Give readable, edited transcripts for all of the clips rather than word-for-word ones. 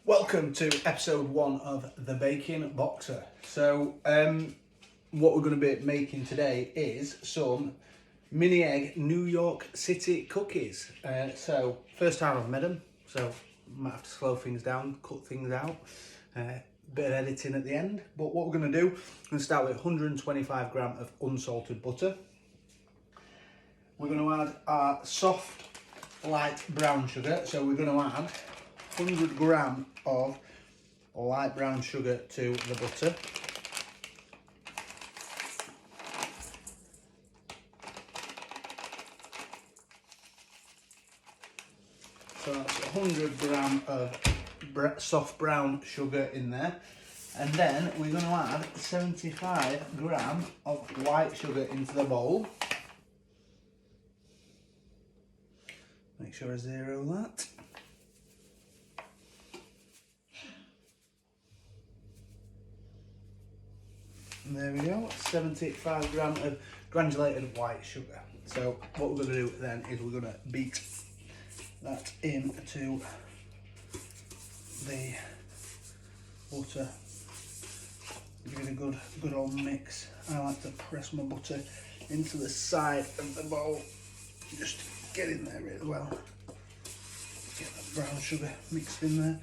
Welcome to episode 1 of The Baking Boxer. So, what we're going to be making today is some mini egg New York City cookies. So, first time I've made them, so might have to slow things down, cut things out. Bit of editing at the end. But what we're going to do, we're going to start with 125 gram of unsalted butter. We're going to add our soft light brown sugar. So we're going to add 100 gram of light brown sugar to the butter. So that's 100 gram of soft brown sugar in there. And then we're going to add 75 gram of white sugar into the bowl. Make sure I zero that. And there we go, 75 gram of granulated white sugar. So what we're going to do then is we're going to beat that into the butter. Give it a good old mix. I like to press my butter into the side of the bowl. Just get in there really well. Get that brown sugar mixed in there.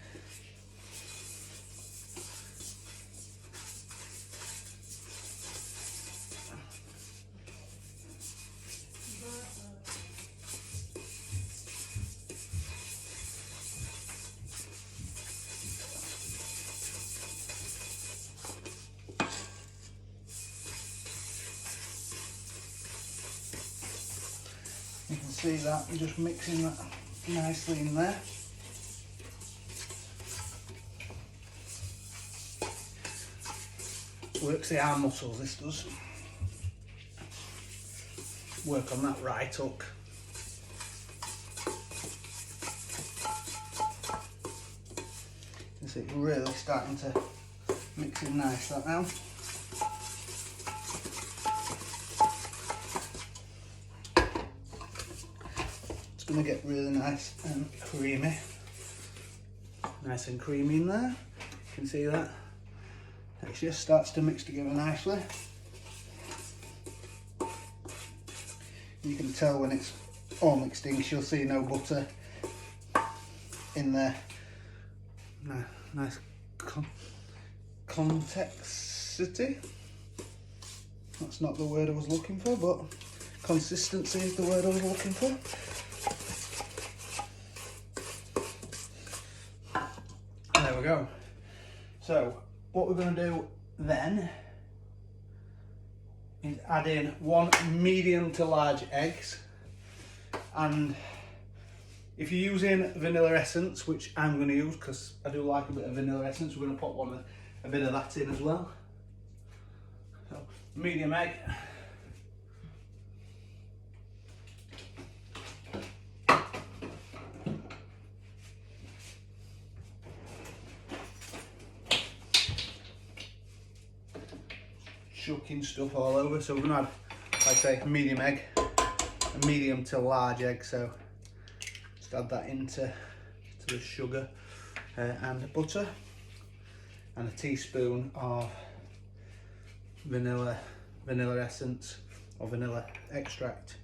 You can see that, I'm just mixing that nicely in there. Works the arm muscles, this does. Work on that right hook. You can see it's really starting to mix in nice that now. Going to get really nice and creamy. Nice and creamy in there. You can see that. It just starts to mix together nicely. You can tell when it's all mixed in, you'll see no butter in there. Nice consistency. That's not the word I was looking for, but consistency is the word I was looking for. There we go. So what we're going to do then is add in 1 medium to large eggs, and if you're using vanilla essence, which I'm going to use because I do like a bit of vanilla essence, we're going to put a bit of that in as well. So medium egg. Chucking stuff all over, so we're going to add, like I say, a medium egg, a medium to large egg, so just add that into the sugar and the butter, and a teaspoon of vanilla essence or vanilla extract.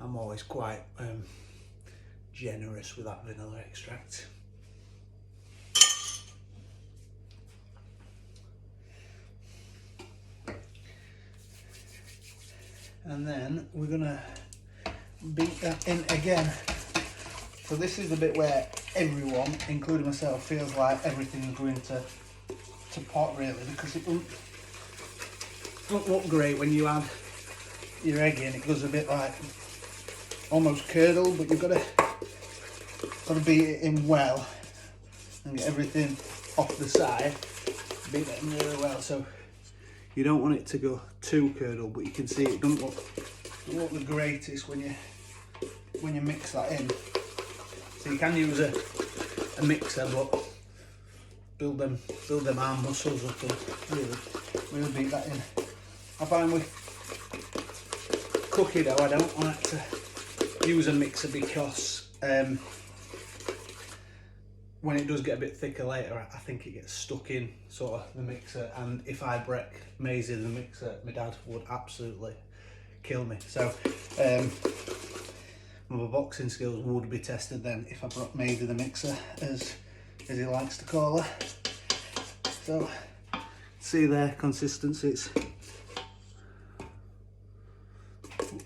I'm always quite generous with that vanilla extract. And then we're gonna beat that in again. So this is the bit where everyone, including myself, feels like everything's going to pot really, because it don't look great when you add your egg in. It goes a bit like almost curdle, but you've got to beat it in well and get everything off the side. Beat that in really well, so you don't want it to go too curdle, but you can see it doesn't look the greatest when you mix that in. So you can use a mixer, but build them arm muscles up and really beat that in. I find with cookie dough, I don't like to use a mixer because when it does get a bit thicker later, I think it gets stuck in sort of the mixer, and if I break maize in the mixer, my dad would absolutely kill me. So my boxing skills would be tested then if I brought maize in the mixer, as he likes to call her. So see their consistency,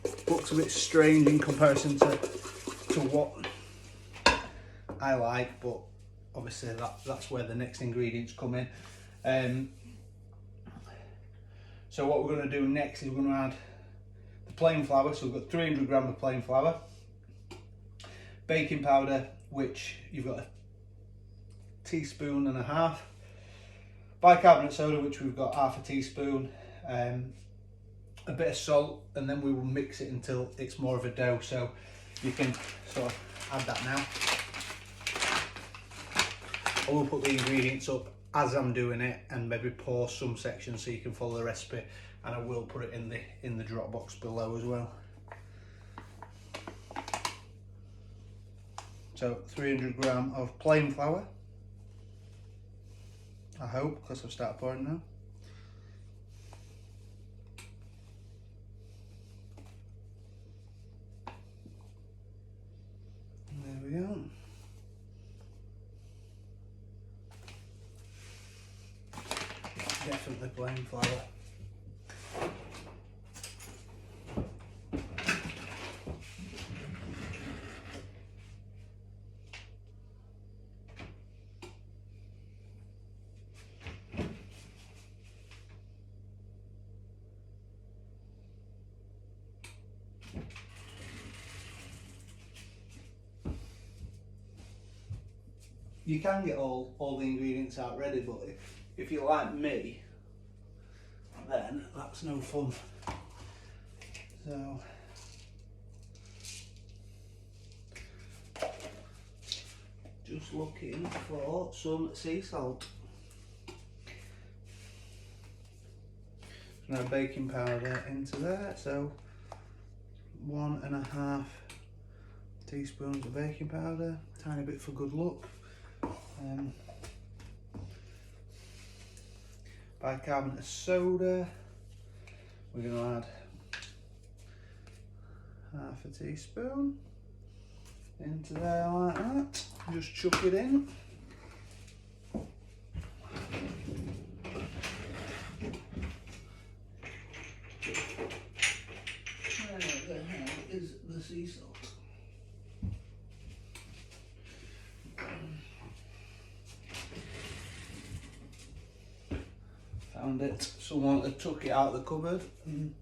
it looks a bit strange in comparison to what I like, but obviously that's where the next ingredients come in. So what we're going to do next is we're going to add the plain flour. So we've got 300 grams of plain flour, baking powder, which you've got 1.5 teaspoons, bicarbonate soda, which we've got 1/2 teaspoon, a bit of salt, and then we will mix it until it's more of a dough. So you can sort of add that now. I will put the ingredients up as I'm doing it and maybe pause some sections so you can follow the recipe, and I will put it in the drop box below as well. So 300 grams of plain flour, I hope, because I've started pouring now. And there we go. Definitely plain flour. You can get all the ingredients out ready, but if you're like me, then that's no fun. So just looking for some sea salt. Now baking powder into there, so 1.5 teaspoons of baking powder, tiny bit for good luck. Bicarbonate of soda, we're going to add 1/2 teaspoon into there like that, just chuck it in. Where the hell is the sea salt? Found it. Someone had took it out of the cupboard and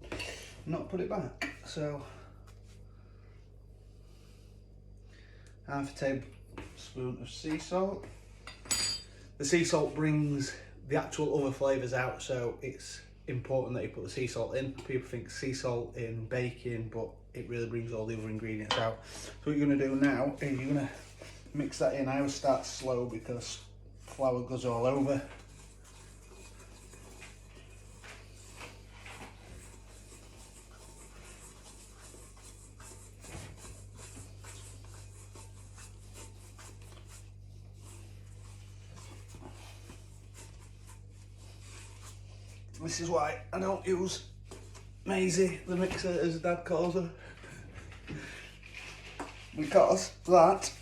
not put it back. So 1/2 tablespoon of sea salt. The sea salt brings the actual other flavours out, so it's important that you put the sea salt in. People think sea salt in baking, but it really brings all the other ingredients out. So what you're going to do now is you're going to mix that in. I always start slow because flour goes all over. This is why I don't use Maisie, the mixer, as Dad calls her, because that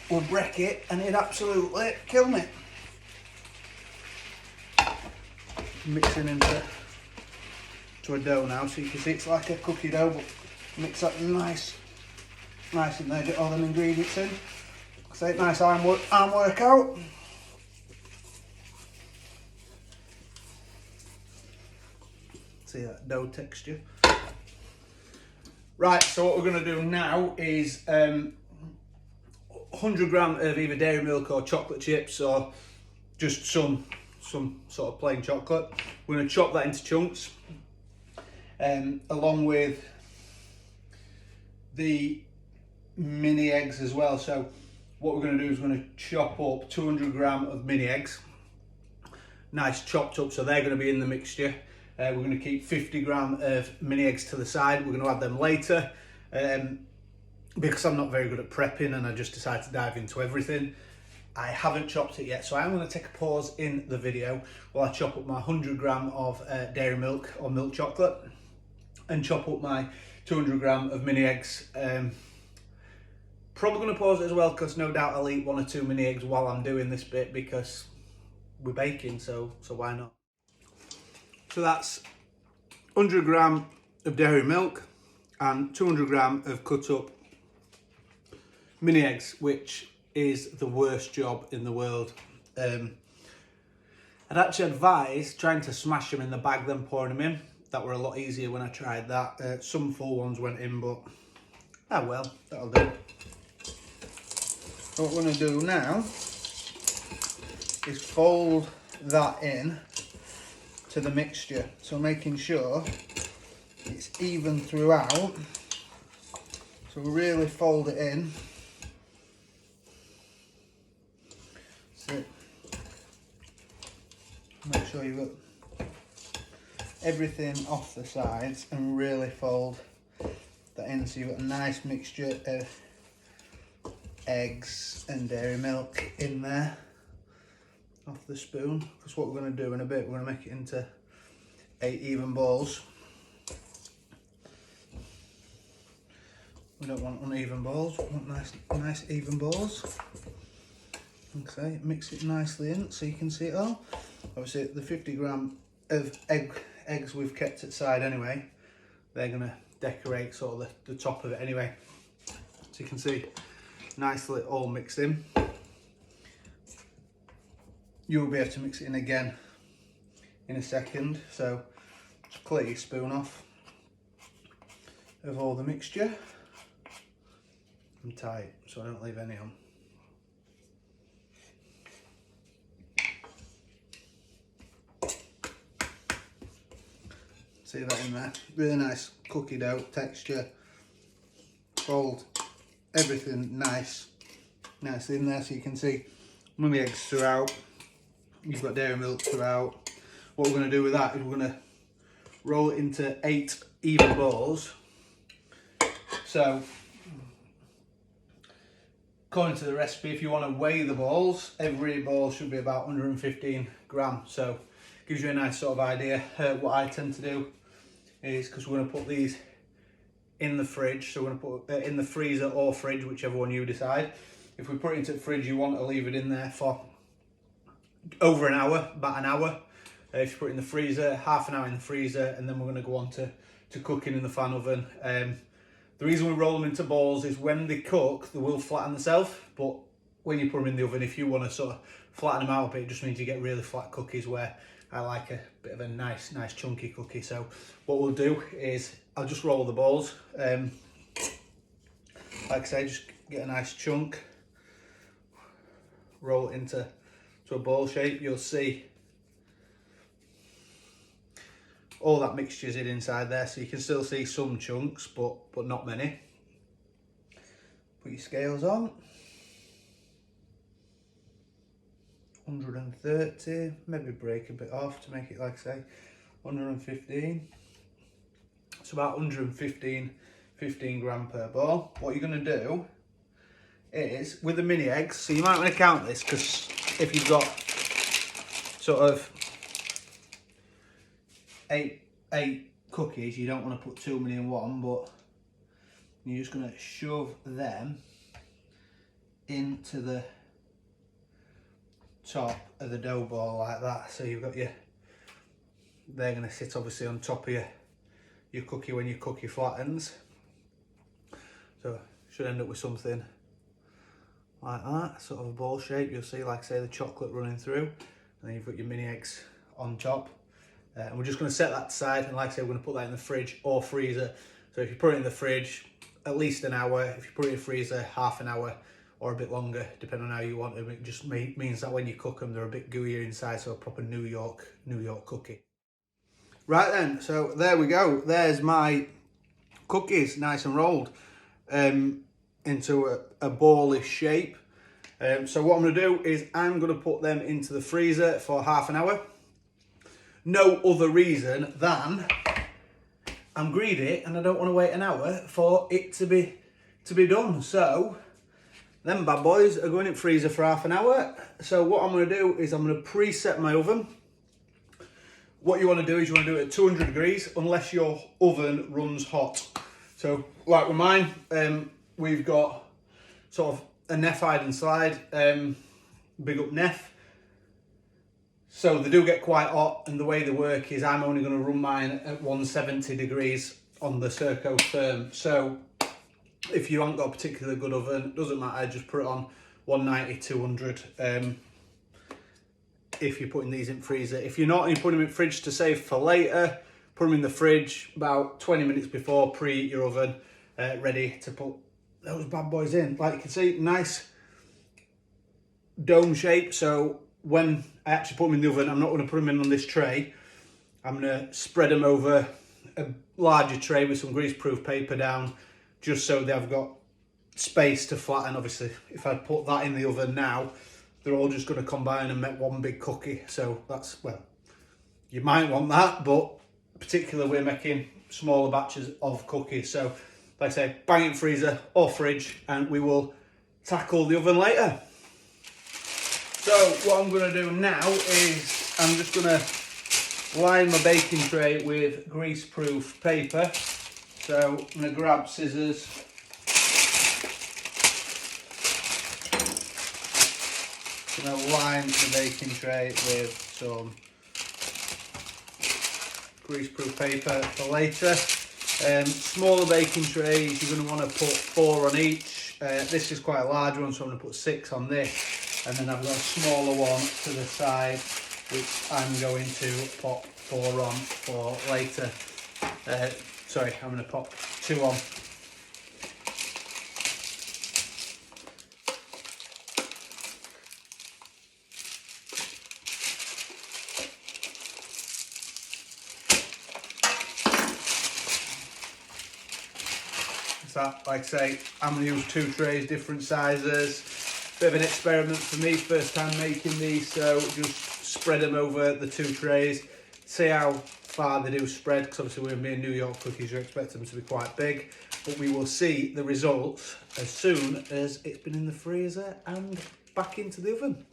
would break it and it'd absolutely kill me. Mixing into a dough now, so you can see it's like a cookie dough, but mix that nice in there, get all them ingredients in. So it's nice arm workout. See that dough texture. Right, so what we're going to do now is 100 grams of either dairy milk or chocolate chips, or just some sort of plain chocolate. We're going to chop that into chunks, along with the mini eggs as well. So what we're going to do is we're going to chop up 200 grams of mini eggs, nice chopped up, so they're going to be in the mixture. We're going to keep 50 gram of mini eggs to the side. We're going to add them later because I'm not very good at prepping and I just decided to dive into everything. I haven't chopped it yet, so I'm going to take a pause in the video while I chop up my 100 gram of dairy milk or milk chocolate and chop up my 200 gram of mini eggs. Probably going to pause it as well because no doubt I'll eat 1 or 2 mini eggs while I'm doing this bit because we're baking, so why not? So that's 100 gram of dairy milk and 200 gram of cut up mini eggs, which is the worst job in the world. I'd actually advise trying to smash them in the bag then pouring them in. That were a lot easier when I tried that. Some full ones went in, but well, that'll do. What we're going to do now is fold that in to the mixture, so making sure it's even throughout. So we really fold it in. So make sure you've got everything off the sides and really fold that in so you've got a nice mixture of eggs and dairy milk in there off the spoon, because what we're going to do in a bit, we're going to make it into 8 even balls. We don't want uneven balls, we want nice even balls. Okay, mix it nicely in so you can see it all. Obviously the 50 gram of eggs we've kept at side anyway, they're going to decorate sort of the top of it anyway. So you can see nicely all mixed in. You'll be able to mix it in again in a second, so just clear your spoon off of all the mixture and tie it so I don't leave any on. See that in there? Really nice cookie dough texture. Fold everything nicely in there so you can see mini eggs throughout. You've got dairy milk throughout. What we're going to do with that is we're going to roll it into 8 even balls. So, according to the recipe, if you want to weigh the balls, every ball should be about 115 grams. So, gives you a nice sort of idea. What I tend to do is, because we're going to put these in the fridge, so we're going to put it in the freezer or fridge, whichever one you decide. If we put it into the fridge, you want to leave it in there for over an hour, about an hour. If you put it in the freezer, half an hour in the freezer, and then we're going to go on to cooking in the fan oven. The reason we roll them into balls is when they cook, they will flatten themselves, but when you put them in the oven, if you want to sort of flatten them out a bit, it just means you get really flat cookies, where I like a bit of a nice chunky cookie. So what we'll do is I'll just roll the balls. Like I say, just get a nice chunk, roll it into a ball shape. You'll see all that mixture's inside there, so you can still see some chunks, but not many. Put your scales on. 130, maybe break a bit off to make it, like I say, 115. It's about 15 gram per ball. What you're going to do is, with the mini eggs, so you might want to count this, because if you've got sort of eight cookies, you don't want to put too many in one, but you're just going to shove them into the top of the dough ball like that. So you've got they're going to sit obviously on top of your cookie when your cookie flattens. So should end up with something like that, sort of a ball shape. You'll see, like I say, the chocolate running through, and then you've got your mini eggs on top. And we're just going to set that aside, and like I say, we're going to put that in the fridge or freezer. So if you put it in the fridge, at least an hour. If you put it in the freezer, half an hour or a bit longer, depending on how you want them. It just means that when you cook them, they're a bit gooier inside, so a proper New York cookie. Right then, so there we go. There's my cookies, nice and rolled into a ballish shape. So what I'm going to do is I'm going to put them into the freezer for half an hour. no other reason than I'm greedy and I don't want to wait an hour for it to be done. So them bad boys are going in the freezer for half an hour. So what I'm going to do is I'm going to preset my oven. What you want to do is you want to do it at 200 degrees unless your oven runs hot. So like with mine, we've got sort of a Neff hide and slide, big up Neff. So they do get quite hot, and the way they work is I'm only going to run mine at 170 degrees on the Serco Therm. So if you haven't got a particularly good oven, it doesn't matter, just put it on 190, 200. If you're putting these in freezer. If you're not and you put them in fridge to save for later, put them in the fridge about 20 minutes before, preheat your oven, ready to put those bad boys in. Like you can see, nice dome shape. So when I actually put them in the oven, I'm not going to put them in on this tray. I'm going to spread them over a larger tray with some greaseproof paper down, just so they've got space to flatten. Obviously, if I put that in the oven now, they're all just going to combine and make one big cookie. So that's, well, you might want that, but particularly we're making smaller batches of cookies. So like I say, bang it in freezer or fridge and we will tackle the oven later. So what I'm going to do now is I'm just going to line my baking tray with greaseproof paper. So I'm going to grab scissors. I'm going to line the baking tray with some greaseproof paper for later. Smaller baking trays, you're going to want to put 4 on each. This is quite a large one, so I'm going to put 6 on this. And then I've got a smaller one to the side, which I'm going to pop 4 on for later. Sorry, I'm going to pop 2 on. That, like I say, I'm going to use 2 trays, different sizes. Bit of an experiment for me, first time making these, so just spread them over the 2 trays. See how far they do spread, because obviously we're being New York cookies, you expect them to be quite big. But we will see the results as soon as it's been in the freezer and back into the oven.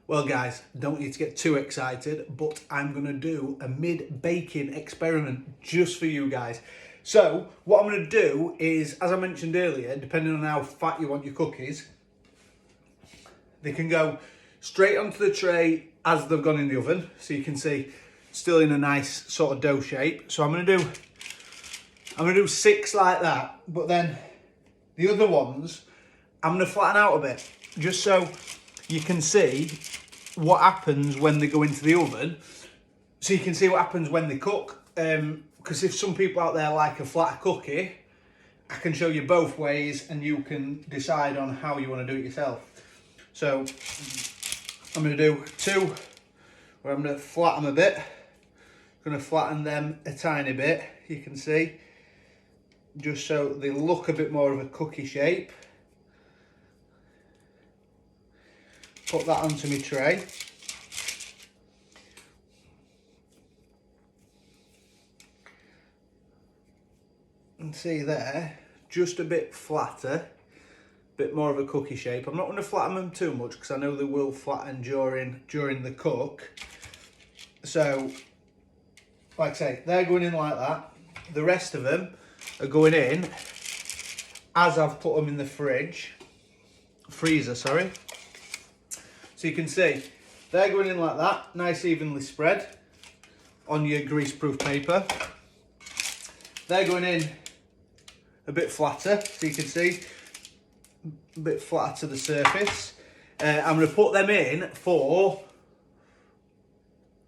Well guys, don't need to get too excited, but I'm going to do a mid-baking experiment just for you guys. So what I'm going to do is, as I mentioned earlier, depending on how fat you want your cookies, they can go straight onto the tray as they've gone in the oven. So you can see still in a nice sort of dough shape. So I'm going to do 6 like that, but then the other ones I'm going to flatten out a bit, just so you can see what happens when they go into the oven. So you can see what happens when they cook. Because if some people out there like a flatter cookie, I can show you both ways and you can decide on how you want to do it yourself. So I'm going to do 2 where I'm going to flatten them a bit. I'm going to flatten them a tiny bit, you can see, just so they look a bit more of a cookie shape. Put that onto my tray. And see there, just a bit flatter, bit more of a cookie shape. I'm not going to flatten them too much because I know they will flatten during the cook. So, like I say, they're going in like that. The rest of them are going in as I've put them in the freezer, sorry. So you can see, they're going in like that, nice evenly spread on your greaseproof paper. They're going in a bit flatter, so you can see, a bit flatter to the surface. I'm going to put them in for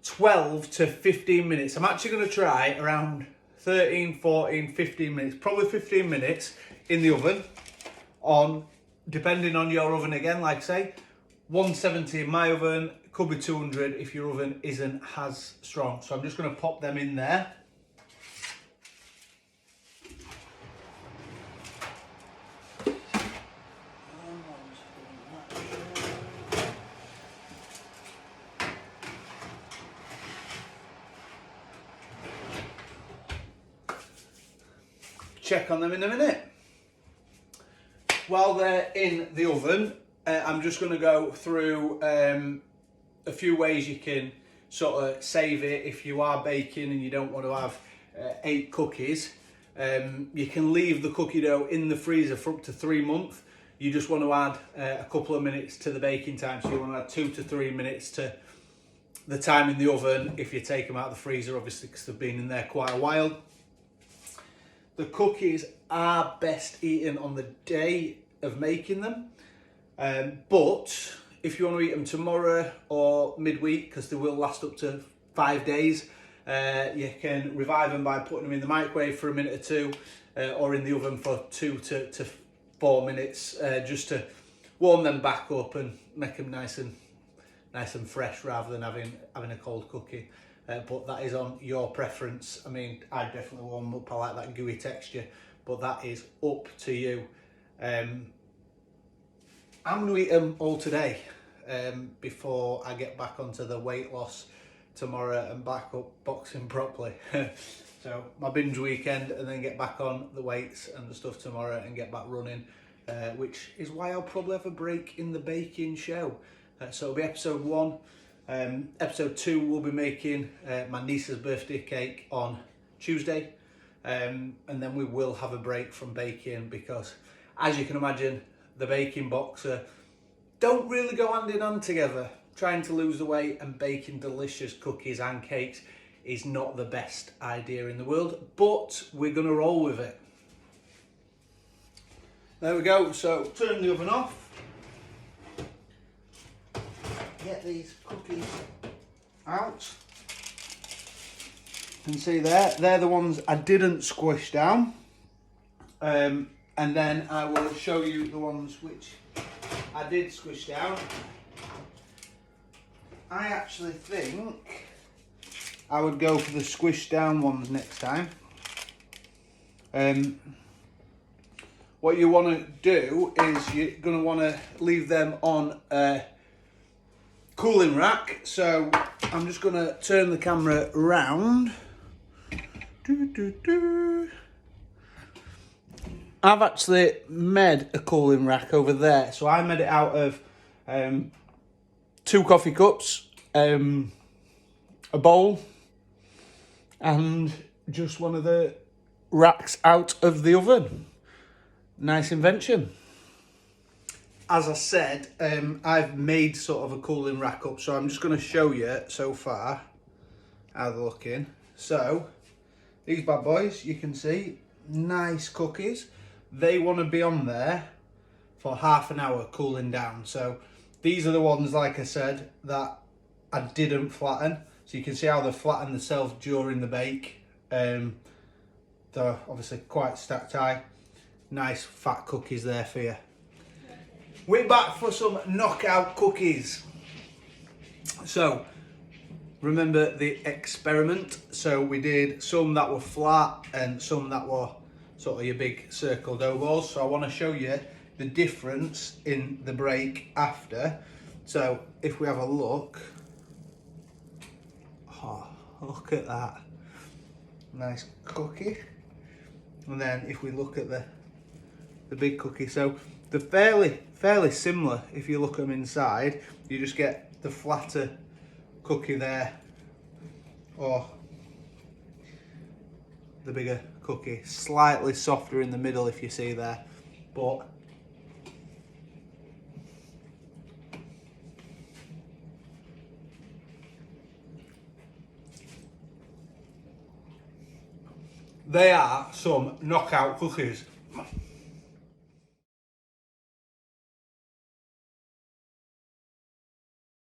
12 to 15 minutes. I'm actually going to try around 13, 14, 15 minutes, probably 15 minutes in the oven, depending on your oven again, like I say, 170 in my oven, could be 200 if your oven isn't as strong. So I'm just going to pop them in there. check on them in a minute. While they're in the oven, I'm just going to go through a few ways you can sort of save it if you are baking and you don't want to have 8 cookies. You can leave the cookie dough in the freezer for up to 3 months. You just want to add a couple of minutes to the baking time, so you want to add 2 to 3 minutes to the time in the oven if you take them out of the freezer, obviously, because they've been in there quite a while. The cookies are best eaten on the day of making them, but if you want to eat them tomorrow or midweek, because they will last up to 5 days, you can revive them by putting them in the microwave for a minute or two, or in the oven for 2 to 4 minutes, just to warm them back up and make them nice and fresh, rather than having a cold cookie. But that is on your preference. I mean, I definitely warm them up. I like that gooey texture, but that is up to you. I'm going to eat them all today before I get back onto the weight loss tomorrow and back up boxing properly. So my binge weekend, and then get back on the weights and the stuff tomorrow and get back running, which is why I'll probably have a break in the baking show. So it'll be episode 1. Episode 2, we'll be making my niece's birthday cake on Tuesday, and then we will have a break from baking because, as you can imagine, the baking boxer don't really go hand in hand together. Trying to lose the weight and baking delicious cookies and cakes is not the best idea in the world, but we're going to roll with it. There we go, so turn the oven off. Get these cookies out. You can see they're the ones I didn't squish down. And then I will show you the ones which I did squish down. I actually think I would go for the squished down ones next time. What you want to do is you're going to want to leave them on a cooling rack. So I'm just going to turn the camera around. I've actually made a cooling rack over there. So I made it out of 2 coffee cups, a bowl, and just one of the racks out of the oven. Nice invention. As I said, I've made sort of a cooling rack up, so I'm just going to show you so far how they're looking. So these bad boys, you can see, nice cookies. They want to be on there for half an hour cooling down. So these are the ones, like I said, that I didn't flatten. So you can see how they flatten themselves during the bake. They're obviously quite stacked high. Nice fat cookies there for you. We're back for some knockout cookies. So remember the experiment. So we did some that were flat and some that were sort of your big circle dough balls. So I want to show you the difference in the break after. So if we have a look, oh, look at that, nice cookie. And then if we look at the big cookie, so they're fairly similar. If you look at them inside, you just get the flatter cookie there, or the bigger cookie, slightly softer in the middle if you see there, but they are some knockout cookies.